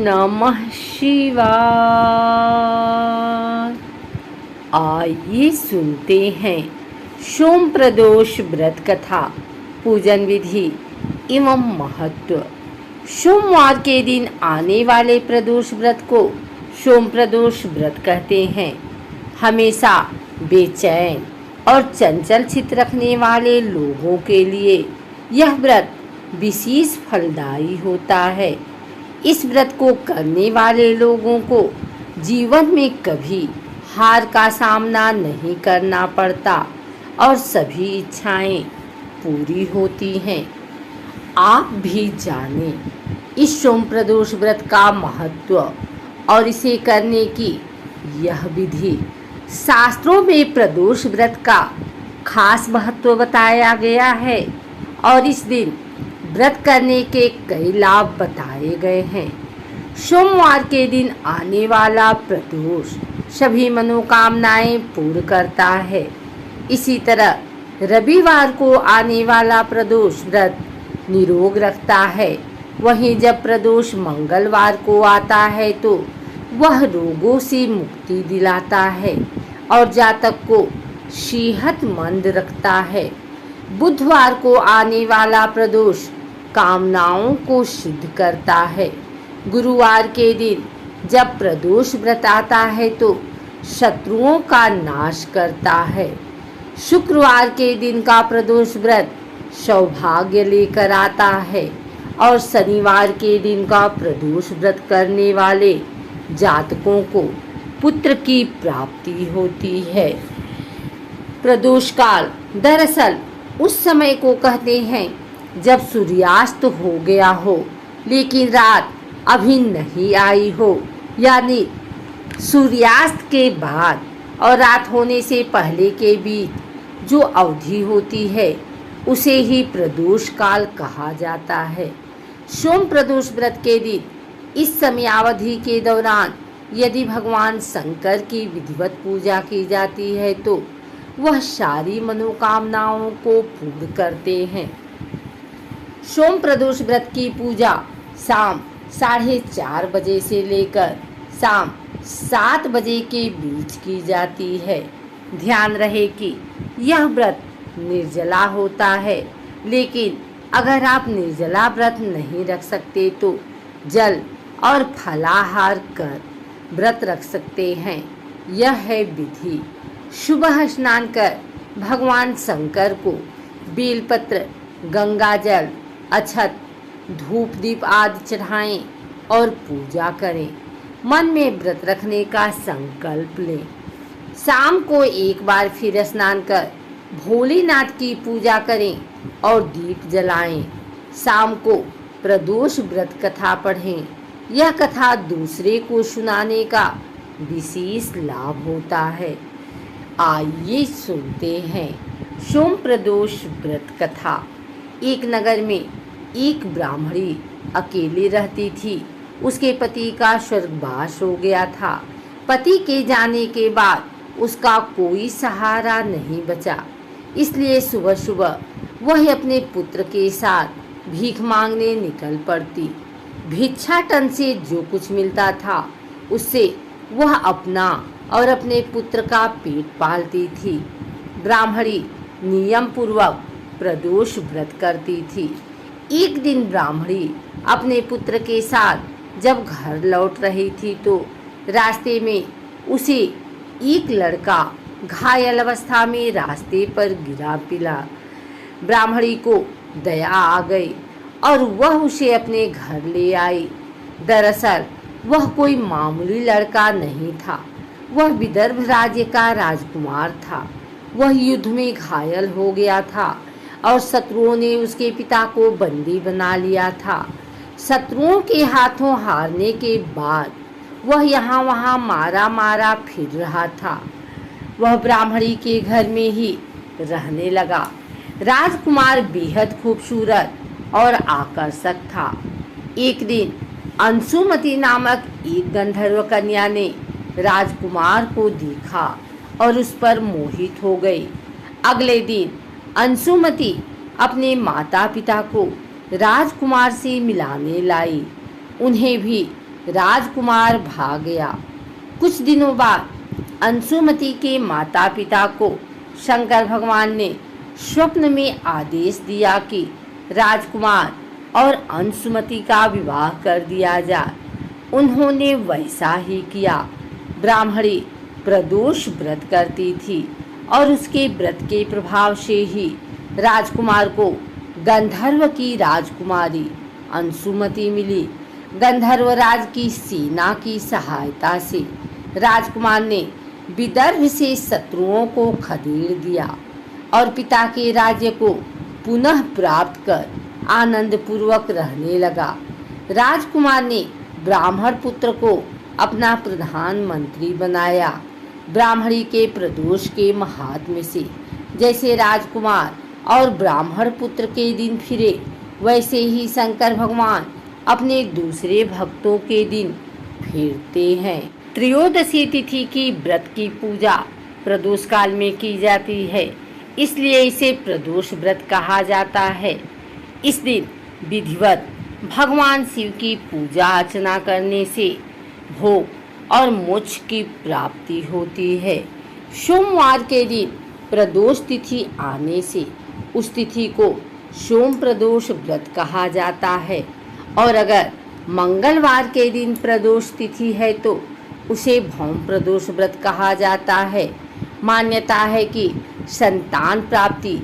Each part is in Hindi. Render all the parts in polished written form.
नमः शिवाय। आइए सुनते हैं सोम प्रदोष व्रत कथा, पूजन विधि एवं महत्व। सोमवार के दिन आने वाले प्रदोष व्रत को सोम प्रदोष व्रत कहते हैं। हमेशा बेचैन और चंचल चित्त रखने वाले लोगों के लिए यह व्रत विशेष फलदायी होता है। इस व्रत को करने वाले लोगों को जीवन में कभी हार का सामना नहीं करना पड़ता और सभी इच्छाएं पूरी होती हैं। आप भी जानें इस सोम प्रदोष व्रत का महत्व और इसे करने की यह विधि। शास्त्रों में प्रदोष व्रत का खास महत्व बताया गया है और इस दिन व्रत करने के कई लाभ बताए गए हैं। सोमवार के दिन आने वाला प्रदोष सभी मनोकामनाएं पूर्ण करता है। इसी तरह रविवार को आने वाला प्रदोष व्रत निरोग रखता है। वहीं जब प्रदोष मंगलवार को आता है तो वह रोगों से मुक्ति दिलाता है और जातक को सेहतमंद रखता है। बुधवार को आने वाला प्रदोष कामनाओं को सिद्ध करता है। गुरुवार के दिन जब प्रदोष व्रत आता है तो शत्रुओं का नाश करता है। शुक्रवार के दिन का प्रदोष व्रत सौभाग्य लेकर आता है और शनिवार के दिन का प्रदोष व्रत करने वाले जातकों को पुत्र की प्राप्ति होती है। प्रदोष काल दरअसल उस समय को कहते हैं जब सूर्यास्त हो गया हो लेकिन रात अभी नहीं आई हो, यानी सूर्यास्त के बाद और रात होने से पहले के बीच जो अवधि होती है उसे ही प्रदोष काल कहा जाता है। सोम प्रदोष व्रत के दिन इस समयावधि के दौरान यदि भगवान शंकर की विधिवत पूजा की जाती है तो वह सारी मनोकामनाओं को पूर्ण करते हैं। सोम प्रदोष व्रत की पूजा शाम 4:30 बजे से लेकर शाम 7 बजे के बीच की जाती है। ध्यान रहे कि यह व्रत निर्जला होता है, लेकिन अगर आप निर्जला व्रत नहीं रख सकते तो जल और फलाहार कर व्रत रख सकते हैं। यह है विधि। सुबह स्नान कर भगवान शंकर को बेलपत्र, गंगा जल, अक्षत, धूप दीप आदि चढ़ाएं और पूजा करें। मन में व्रत रखने का संकल्प लें। शाम को एक बार फिर स्नान कर भोलेनाथ की पूजा करें और दीप जलाएं। शाम को प्रदोष व्रत कथा पढ़ें। यह कथा दूसरे को सुनाने का विशेष लाभ होता है। आइए सुनते हैं सोम प्रदोष व्रत कथा। एक नगर में एक ब्राह्मणी अकेली रहती थी। उसके पति का स्वर्गवास हो गया था। पति के जाने के बाद उसका कोई सहारा नहीं बचा, इसलिए सुबह सुबह वह अपने पुत्र के साथ भीख मांगने निकल पड़ती। भिक्षाटन से जो कुछ मिलता था उससे वह अपना और अपने पुत्र का पेट पालती थी। ब्राह्मणी नियम पूर्वक प्रदोष व्रत करती थी। एक दिन ब्राह्मणी अपने पुत्र के साथ जब घर लौट रही थी तो रास्ते में उसे एक लड़का घायल अवस्था में रास्ते पर गिरा पिला। ब्राह्मणी को दया आ गई और वह उसे अपने घर ले आई। दरअसल वह कोई मामूली लड़का नहीं था, वह विदर्भ राज्य का राजकुमार था। वह युद्ध में घायल हो गया था और शत्रुओं ने उसके पिता को बंदी बना लिया था। शत्रुओं के हाथों हारने के बाद वह यहाँ वहाँ मारा मारा फिर रहा था। वह ब्राह्मणी के घर में ही रहने लगा। राजकुमार बेहद खूबसूरत और आकर्षक था। एक दिन अंशुमती नामक एक गंधर्व कन्या ने राजकुमार को देखा और उस पर मोहित हो गई। अगले दिन अंशुमती अपने माता पिता को राजकुमार से मिलाने लाई। उन्हें भी राजकुमार भाग गया। कुछ दिनों बाद अंशुमति के माता पिता को शंकर भगवान ने स्वप्न में आदेश दिया कि राजकुमार और अंशुमति का विवाह कर दिया जाए। उन्होंने वैसा ही किया। ब्राह्मणी प्रदोष व्रत करती थी और उसके व्रत के प्रभाव से ही राजकुमार को गंधर्व की राजकुमारी अंशुमति मिली। गंधर्वराज की सेना की सहायता से राजकुमार ने विदर्भ से शत्रुओं को खदेड़ दिया और पिता के राज्य को पुनः प्राप्त कर आनंद पूर्वक रहने लगा। राजकुमार ने ब्राह्मण पुत्र को अपना प्रधानमंत्री बनाया। ब्राह्मणी के प्रदोष के महात्म्य से जैसे राजकुमार और ब्राह्मण पुत्र के दिन फिरे, वैसे ही शंकर भगवान अपने दूसरे भक्तों के दिन फिरते हैं। त्रयोदशी तिथि की व्रत की पूजा प्रदोष काल में की जाती है, इसलिए इसे प्रदोष व्रत कहा जाता है। इस दिन विधिवत भगवान शिव की पूजा अर्चना करने से भोग और मोक्ष की प्राप्ति होती है। सोमवार के दिन प्रदोष तिथि आने से उस तिथि को सोम प्रदोष व्रत कहा जाता है और अगर मंगलवार के दिन प्रदोष तिथि है तो उसे भौम प्रदोष व्रत कहा जाता है। मान्यता है कि संतान प्राप्ति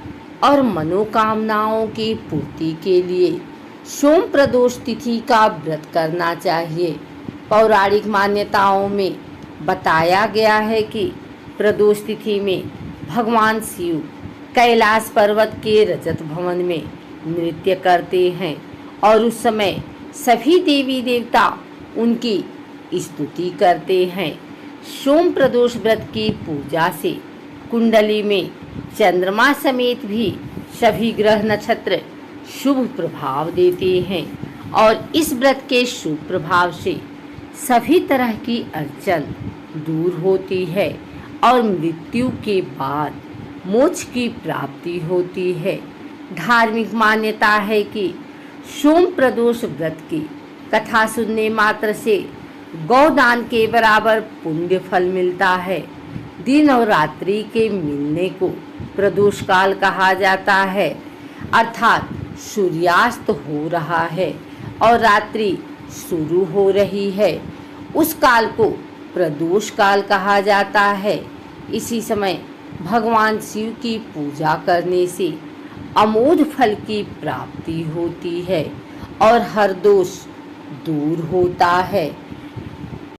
और मनोकामनाओं की पूर्ति के लिए सोम प्रदोष तिथि का व्रत करना चाहिए। पौराणिक मान्यताओं में बताया गया है कि प्रदोष तिथि में भगवान शिव कैलाश पर्वत के रजत भवन में नृत्य करते हैं और उस समय सभी देवी देवता उनकी स्तुति करते हैं। सोम प्रदोष व्रत की पूजा से कुंडली में चंद्रमा समेत भी सभी ग्रह नक्षत्र शुभ प्रभाव देते हैं और इस व्रत के शुभ प्रभाव से सभी तरह की अड़चन दूर होती है और मृत्यु के बाद मोक्ष की प्राप्ति होती है। धार्मिक मान्यता है कि सोम प्रदोष व्रत की कथा सुनने मात्र से गौदान के बराबर पुण्य फल मिलता है। दिन और रात्रि के मिलने को प्रदोष काल कहा जाता है, अर्थात सूर्यास्त हो रहा है और रात्रि शुरू हो रही है, उस काल को प्रदोष काल कहा जाता है। इसी समय भगवान शिव की पूजा करने से अमोघ फल की प्राप्ति होती है और हर दोष दूर होता है।